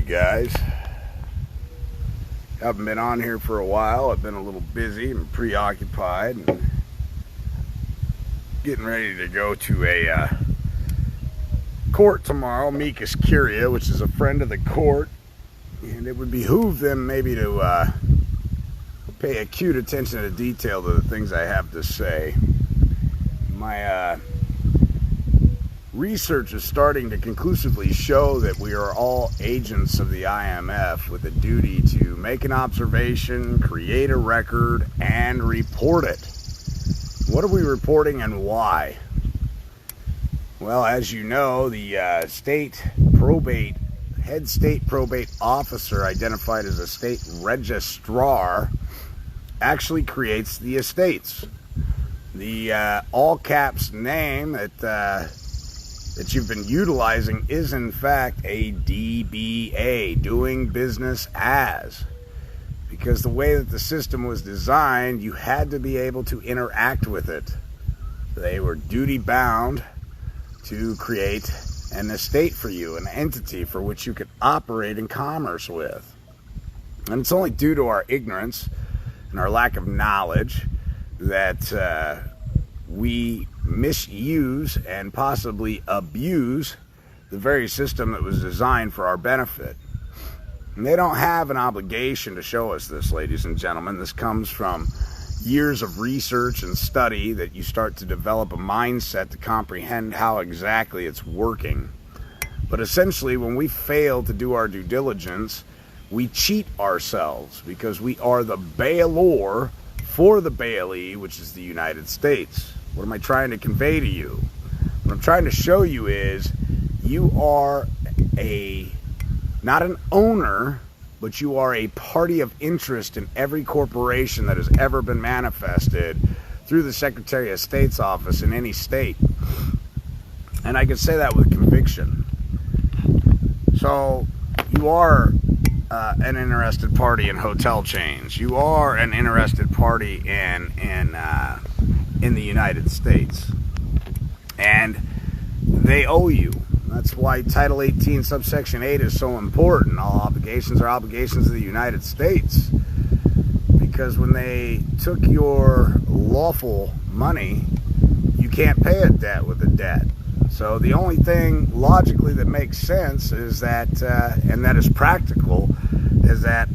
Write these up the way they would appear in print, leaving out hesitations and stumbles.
guys. Haven't been on here for a while. I've been a little busy and preoccupied and getting ready to go to a court tomorrow. Amicus Curia, which is a friend of the court, and it would behoove them maybe to pay acute attention to detail to the things I have to say. My research is starting to conclusively show that we are all agents of the IMF with a duty to make an observation, create a record, and report it. What are we reporting and why? Well, as you know, the head state probate officer, identified as a state registrar, actually creates the estates. The all caps name that you've been utilizing is in fact a DBA, doing business as, because the way that the system was designed, you had to be able to interact with it. They were duty bound to create an estate for you, an entity for which you could operate in commerce with. And it's only due to our ignorance and our lack of knowledge that we misuse and possibly abuse the very system that was designed for our benefit. And they don't have an obligation to show us this, ladies and gentlemen. This comes from years of research and study that you start to develop a mindset to comprehend how exactly it's working. But essentially, when we fail to do our due diligence, we cheat ourselves because we are the bailor for the bailee, which is the United States. What am I trying to convey to you? What I'm trying to show you is you are not an owner, but you are a party of interest in every corporation that has ever been manifested through the Secretary of State's office in any state. And I can say that with conviction. So you are an interested party in hotel chains. You are an interested party in the United States, and they owe you. That's why Title 18, subsection 8 is so important. All obligations are obligations of the United States, because when they took your lawful money, you can't pay a debt with a debt. So the only thing logically that makes sense is that, and that is practical, is that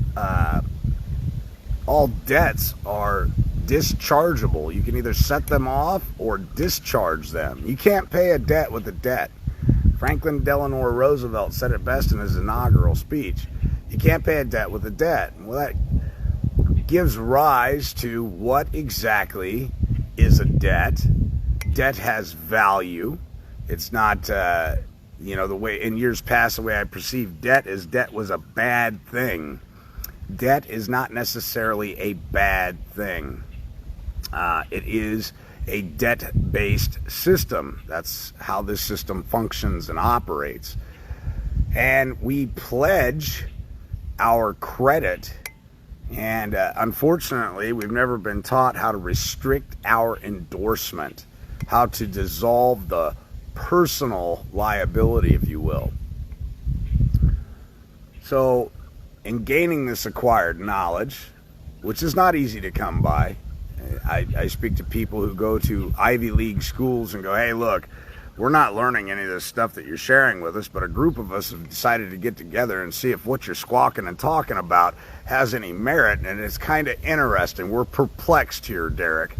all debts are dischargeable. You can either set them off or discharge them. You can't pay a debt with a debt. Franklin Delano Roosevelt said it best in his inaugural speech. You can't pay a debt with a debt. Well, that gives rise to what exactly is a debt. Debt has value. It's not, the way in years past, the way I perceived debt is debt was a bad thing. Debt is not necessarily a bad thing. It is a debt-based system. That's how this system functions and operates. And we pledge our credit. And unfortunately, we've never been taught how to restrict our endorsement, how to dissolve the personal liability, if you will. So, in gaining this acquired knowledge, which is not easy to come by, I speak to people who go to Ivy League schools and go, hey, look, we're not learning any of this stuff that you're sharing with us, but a group of us have decided to get together and see if what you're squawking and talking about has any merit, and it's kind of interesting. We're perplexed here, Derek.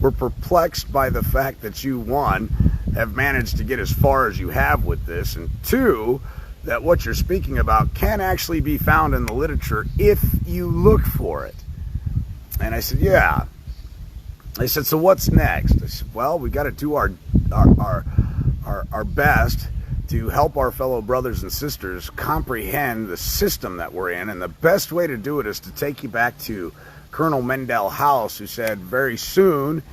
We're perplexed by the fact that you, one, have managed to get as far as you have with this, and two, that what you're speaking about can actually be found in the literature if you look for it. And I said, yeah. They said, so what's next? I said, well, we got to do our best to help our fellow brothers and sisters comprehend the system that we're in, and the best way to do it is to take you back to Colonel Mendell House, who said very soon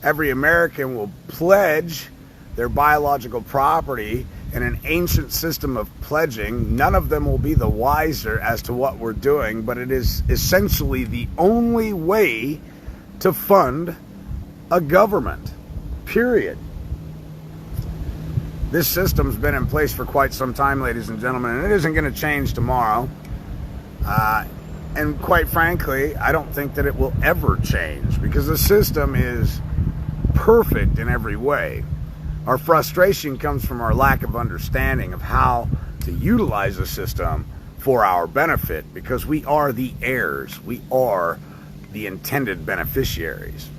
every American will pledge their biological property in an ancient system of pledging. None of them will be the wiser as to what we're doing, but it is essentially the only way to fund a government, period. This system's been in place for quite some time, ladies and gentlemen, and it isn't going to change tomorrow. And quite frankly, I don't think that it will ever change, because the system is perfect in every way. Our frustration comes from our lack of understanding of how to utilize the system for our benefit, because we are the heirs. We are the intended beneficiaries.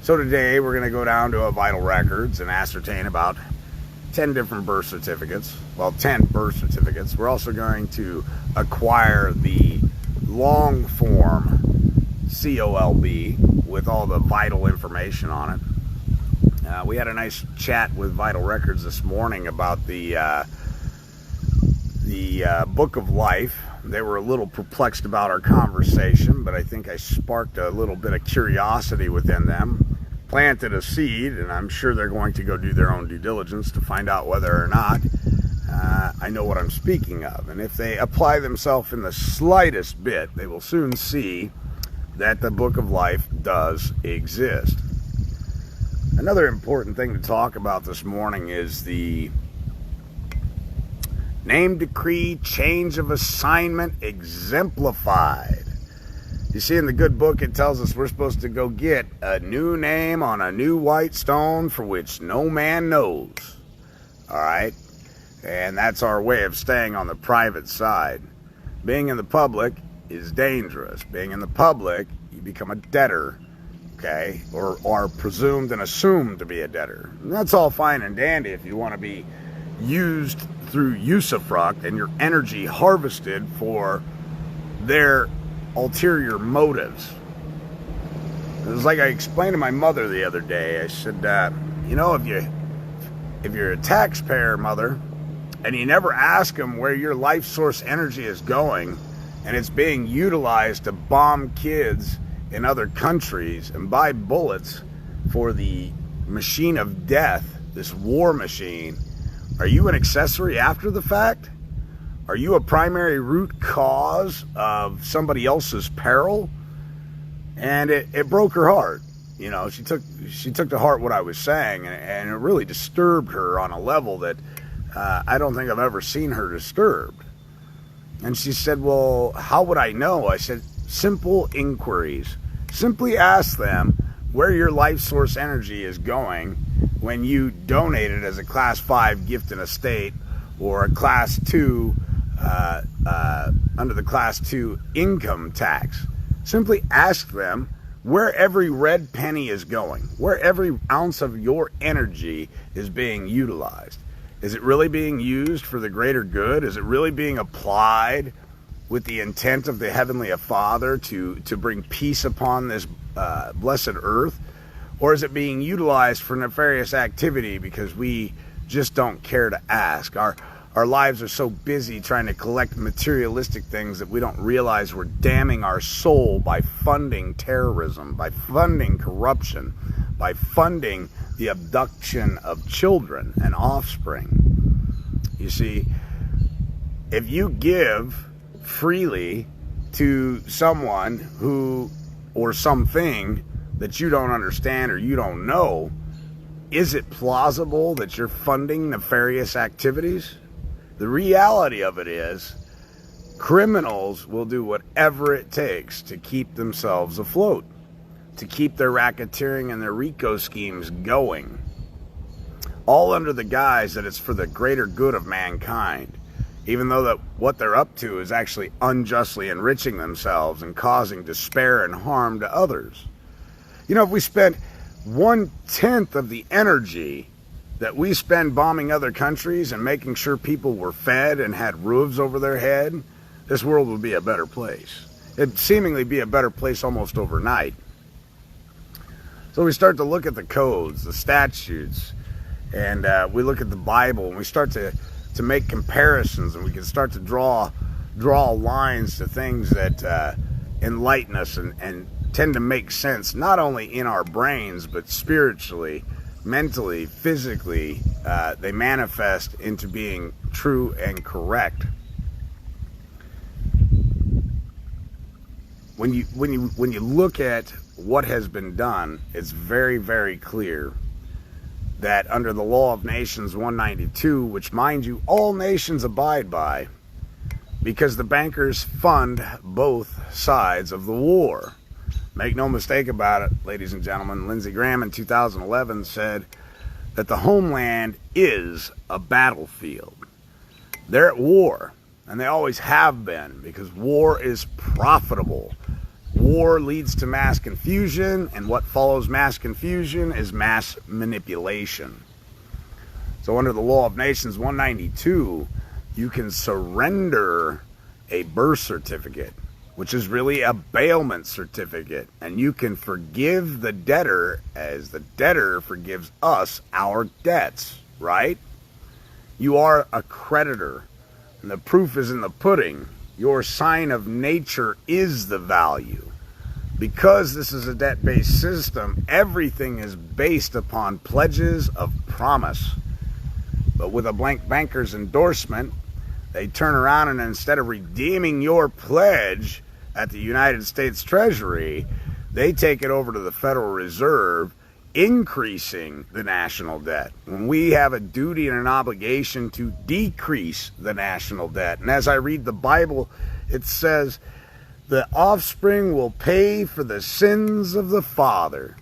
So today we're going to go down to a Vital Records and ascertain about 10 different birth certificates. Well, 10 birth certificates. We're also going to acquire the long form COLB with all the vital information on it. We had a nice chat with Vital Records this morning about the Book of Life. They were a little perplexed about our conversation, but I think I sparked a little bit of curiosity within them, planted a seed, and I'm sure they're going to go do their own due diligence to find out whether or not I know what I'm speaking of. And if they apply themselves in the slightest bit, they will soon see that the Book of Life does exist. Another important thing to talk about this morning is the name, decree, change of assignment exemplified. You see, in the good book, it tells us we're supposed to go get a new name on a new white stone for which no man knows. All right? And that's our way of staying on the private side. Being in the public is dangerous. Being in the public, you become a debtor, okay? Or are presumed and assumed to be a debtor. And that's all fine and dandy if you want to be used through usufruct and your energy harvested for their ulterior motives. It was like I explained to my mother the other day. I said, you know, if you're a taxpayer, mother, and you never ask them where your life source energy is going, and it's being utilized to bomb kids in other countries and buy bullets for the machine of death, this war machine, are you an accessory after the fact? Are you a primary root cause of somebody else's peril? And it broke her heart. You know, she took to heart what I was saying, and it really disturbed her on a level that I don't think I've ever seen her disturbed. And she said, well, how would I know? I said, simple inquiries. Simply ask them where your life source energy is going when you donate it as a Class 5 gift and estate, or a Class 2 under the Class 2 income tax. Simply ask them where every red penny is going, where every ounce of your energy is being utilized. Is it really being used for the greater good? Is it really being applied with the intent of the Heavenly Father to bring peace upon this blessed earth? Or is it being utilized for nefarious activity because we just don't care to ask? Our lives are so busy trying to collect materialistic things that we don't realize we're damning our soul by funding terrorism, by funding corruption, by funding the abduction of children and offspring. You see, if you give freely to someone who, or something that you don't understand or you don't know, is it plausible that you're funding nefarious activities? The reality of it is, criminals will do whatever it takes to keep themselves afloat, to keep their racketeering and their RICO schemes going, all under the guise that it's for the greater good of mankind, even though that what they're up to is actually unjustly enriching themselves and causing despair and harm to others. You know, if we spent 1/10 of the energy that we spend bombing other countries and making sure people were fed and had roofs over their head, this world would be a better place. It'd seemingly be a better place almost overnight. So we start to look at the codes, the statutes, and we look at the Bible, and we start to make comparisons, and we can start to draw lines to things that enlighten us and tend to make sense, not only in our brains, but spiritually, mentally, physically. They manifest into being true and correct. When you look at what has been done, it's very, very clear that under the Law of Nations 192, which, mind you, all nations abide by, because the bankers fund both sides of the war. Make no mistake about it, ladies and gentlemen, Lindsey Graham in 2011 said that the homeland is a battlefield. They're at war, and they always have been, because war is profitable. War leads to mass confusion, and what follows mass confusion is mass manipulation. So under the Law of Nations 192, you can surrender a birth certificate, which is really a bailment certificate, and you can forgive the debtor as the debtor forgives us our debts, right? You are a creditor, and the proof is in the pudding. Your sign of nature is the value. Because this is a debt-based system, everything is based upon pledges of promise. But with a blank banker's endorsement, they turn around and instead of redeeming your pledge at the United States Treasury, they take it over to the Federal Reserve, increasing the national debt, when we have a duty and an obligation to decrease the national debt. And as I read the Bible, it says, the offspring will pay for the sins of the father.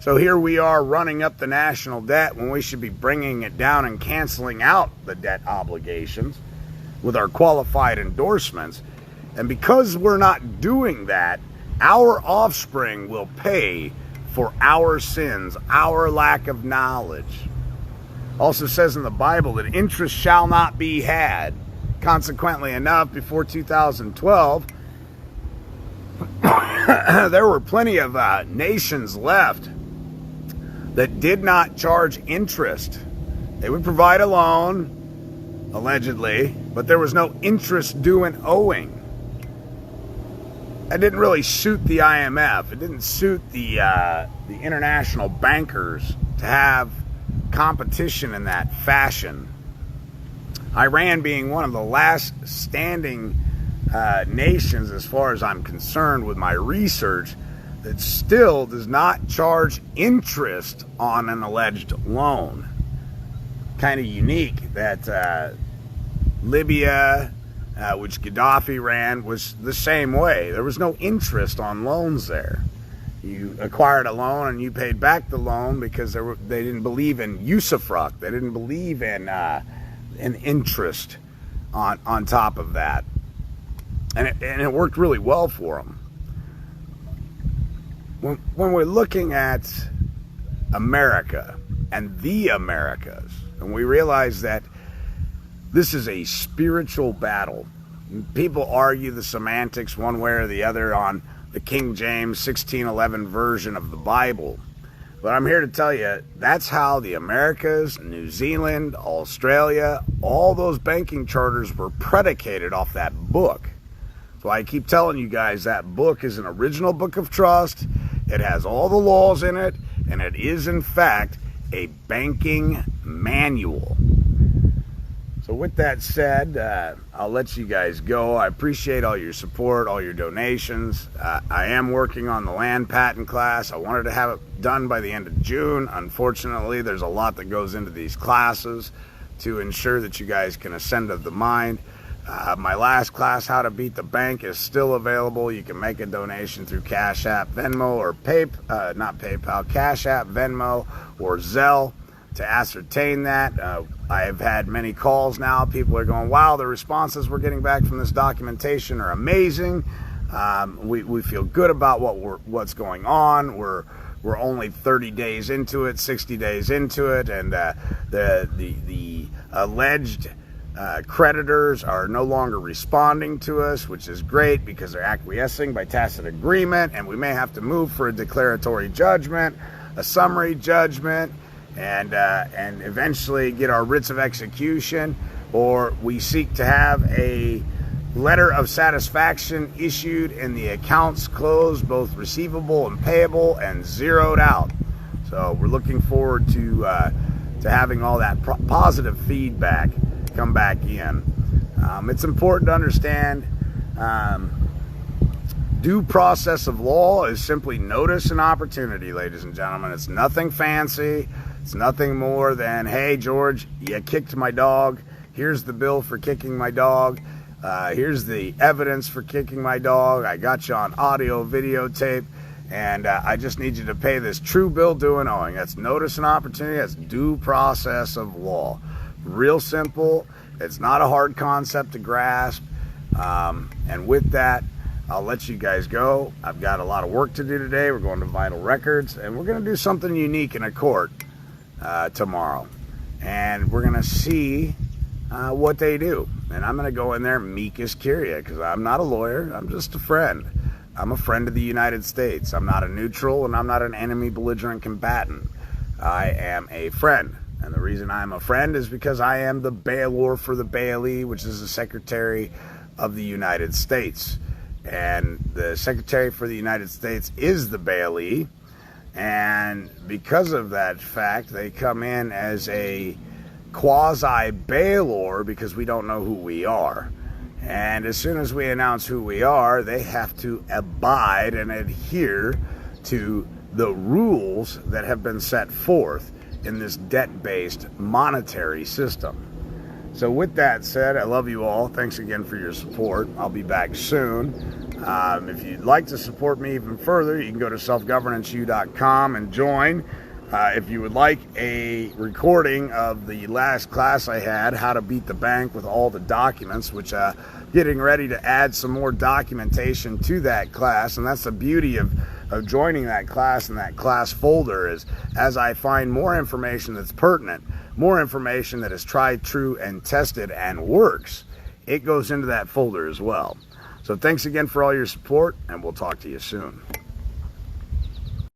So here we are running up the national debt when we should be bringing it down and canceling out the debt obligations with our qualified endorsements. And because we're not doing that, our offspring will pay for our sins, our lack of knowledge. Also says in the Bible that interest shall not be had. Consequently enough, before 2012, there were plenty of nations left that did not charge interest. They would provide a loan, allegedly, but there was no interest due and owing. That didn't really suit the IMF. It didn't suit the international bankers to have competition in that fashion. Iran being one of the last standing nations, as far as I'm concerned with my research, that still does not charge interest on an alleged loan. Kind of unique that Libya, which Gaddafi ran, was the same way. There was no interest on loans there. You acquired a loan and you paid back the loan because they didn't believe in usufruct. They didn't believe in an interest on top of that. And it worked really well for them. When we're looking at America and the Americas, and we realize that this is a spiritual battle. People argue the semantics one way or the other on the King James 1611 version of the Bible. But I'm here to tell you, that's how the Americas, New Zealand, Australia, all those banking charters were predicated off that book. So I keep telling you guys that book is an original book of trust. It has all the laws in it, and it is, in fact, a banking manual. So with that said, I'll let you guys go. I appreciate all your support, all your donations. I am working on the land patent class. I wanted to have it done by the end of June. Unfortunately, there's a lot that goes into these classes to ensure that you guys can ascend of the mind. My last class, How to Beat the Bank, is still available. You can make a donation through Cash App, Venmo, or Cash App, Venmo, or Zelle to ascertain that. I have had many calls now. People are going, wow, the responses we're getting back from this documentation are amazing. We feel good about what's going on. We're only 30 days into it, 60 days into it, and the alleged creditors are no longer responding to us, which is great because they're acquiescing by tacit agreement, and we may have to move for a declaratory judgment, a summary judgment, and eventually get our writs of execution, or we seek to have a letter of satisfaction issued and the accounts closed, both receivable and payable, and zeroed out. So we're looking forward to having all that positive feedback come back in. It's important to understand Due process of law is simply notice and opportunity, ladies and gentlemen. It's nothing fancy. It's nothing more than, hey, George, you kicked my dog. Here's the bill for kicking my dog. Here's the evidence for kicking my dog. I got you on audio, videotape, and I just need you to pay this true bill due and owing. That's notice and opportunity. That's due process of law. Real simple. It's not a hard concept to grasp. And with that, I'll let you guys go. I've got a lot of work to do today. We're going to Vital Records, and we're going to do something unique in a court tomorrow. And we're going to see what they do. And I'm going to go in there meek as Kyria, because I'm not a lawyer. I'm just a friend. I'm a friend of the United States. I'm not a neutral, and I'm not an enemy belligerent combatant. I am a friend. And the reason I'm a friend is because I am the bailor for the bailee, which is the Secretary of the United States. And the Secretary for the United States is the bailee. And because of that fact, they come in as a quasi-bailor because we don't know who we are. And as soon as we announce who we are, they have to abide and adhere to the rules that have been set forth in this debt-based monetary system. So with that said, I love you all. Thanks again for your support. I'll be back soon. If you'd like to support me even further, you can go to selfgovernanceu.com and join. If you would like a recording of the last class I had, How to Beat the Bank, with all the documents, which getting ready to add some more documentation to that class. And that's the beauty of joining that class and that class folder, is as I find more information that's pertinent, more information that is tried, true, and tested and works, it goes into that folder as well. So thanks again for all your support, and we'll talk to you soon.